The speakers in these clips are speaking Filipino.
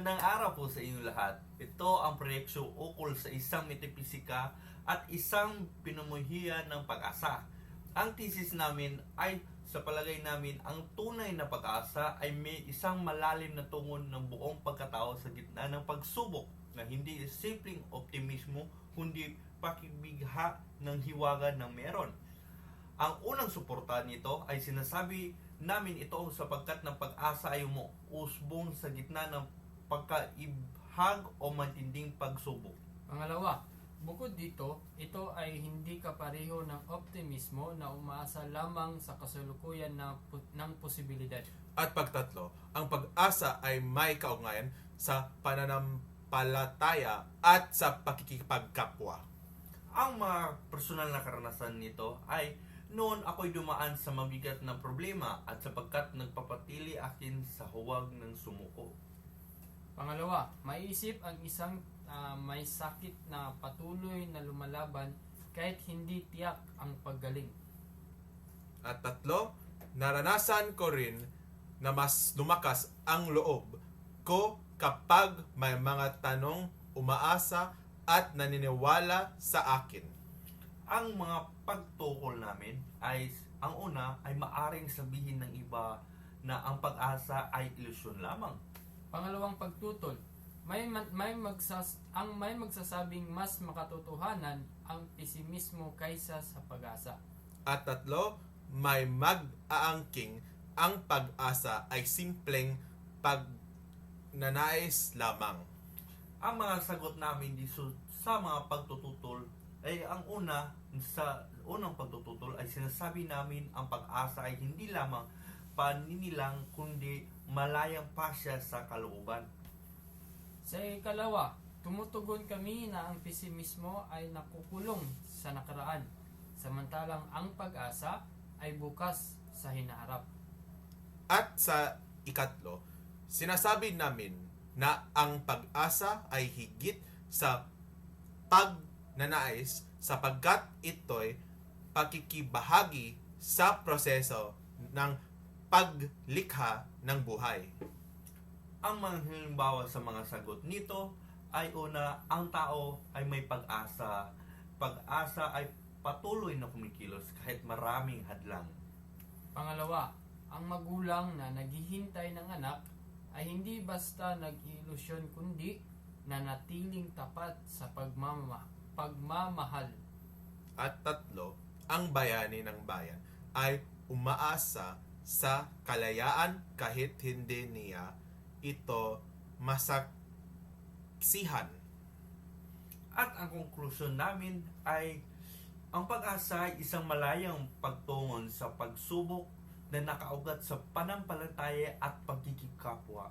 Magandang araw po sa inyong lahat. Ito ang proyeksyo ukol sa isang metapisika at isang pinamumuhian ng pag-asa. Ang thesis namin ay sa palagay namin ang tunay na pag-asa ay may isang malalim na tungon ng buong pagkatao sa gitna ng pagsubok na hindi simpleng optimismo kundi pakibigha ng hiwaga ng meron. Ang unang suporta nito ay sinasabi namin ito sapagkat ng pag-asa ay umuusbong sa gitna ng pagkaibhag o matinding pagsubok. Pangalawa, bukod dito, ito ay hindi kapareho ng optimismo na umaasa lamang sa kasalukuyan ng posibilidad. At pagtatlo, ang pag-asa ay may kaugnayan sa pananampalataya at sa pakikipagkapwa. Ang mga personal na karanasan nito ay noon ako'y dumaan sa mabigat na problema at sapagkat nagpapatili akin sa huwag ng sumuko. Pangalawa, maiisip ang isang may sakit na patuloy na lumalaban kahit hindi tiyak ang paggaling. At tatlo, naranasan ko rin na mas lumakas ang loob ko kapag may mga tanong umaasa at naniniwala sa akin. Ang mga pagtukol namin ay ang una ay maaring sabihin ng iba na ang pag-asa ay ilusyon lamang. Pangalawang pagtutol, may magsasabing mas makatotohanan ang pesimismo kaysa sa pag-asa. At tatlo, may mag-aangking ang pag-asa ay simpleng pagnanais lamang. Ang mga sagot namin dito sa mga pagtututol ay ang sa unang pagtututol ay sinasabi namin ang pag-asa ay hindi lamang paninilang kundi malayang pasya sa kalooban. Sa ikalawa, tumutugon kami na ang pesimismo ay nakukulong sa nakaraan, samantalang ang pag-asa ay bukas sa hinaharap. At sa ikatlo, sinasabi namin na ang pag-asa ay higit sa pagnanais sapagkat ito'y pakikibahagi sa proseso ng paglikha ng buhay. Ang mga halimbawa sa mga sagot nito ay una, ang tao ay may pag-asa. Pag-asa ay patuloy na kumikilos kahit maraming hadlang. Pangalawa, ang magulang na naghihintay ng anak ay hindi basta nag-ilusyon kundi nanatiling tapat sa pagmamahal. At tatlo, ang bayani ng bayan ay umaasa sa kalayaan kahit hindi niya ito masaksihan. At ang konklusyon namin ay ang pag-asa ay isang malayang pagtungon sa pagsubok na nakaugat sa panampalataya at pagkikipkapwa.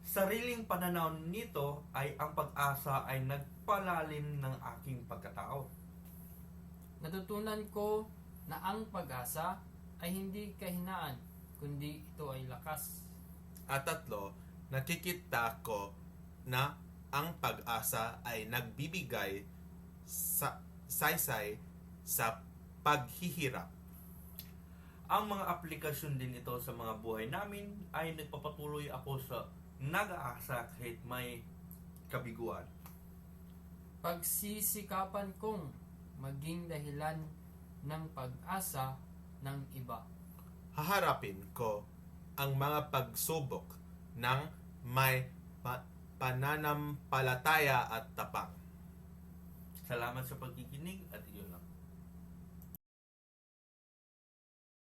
Sariling pananaw nito ay ang pag-asa ay nagpalalim ng aking pagkatao. Natutunan ko na ang pag-asa ay hindi kahinaan, kundi ito ay lakas. At tatlo, nakikita ko na ang pag-asa ay nagbibigay sa saysay sa paghihirap. Ang mga aplikasyon din ito sa mga buhay namin ay nagpapatuloy ako sa nag-aasa kahit may kabiguan. Pagsisikapan kong maging dahilan ng pag-asa ng iba. Haharapin ko ang mga pagsubok ng may pananampalataya at tapang. Salamat sa pagkikinig at iyon lang.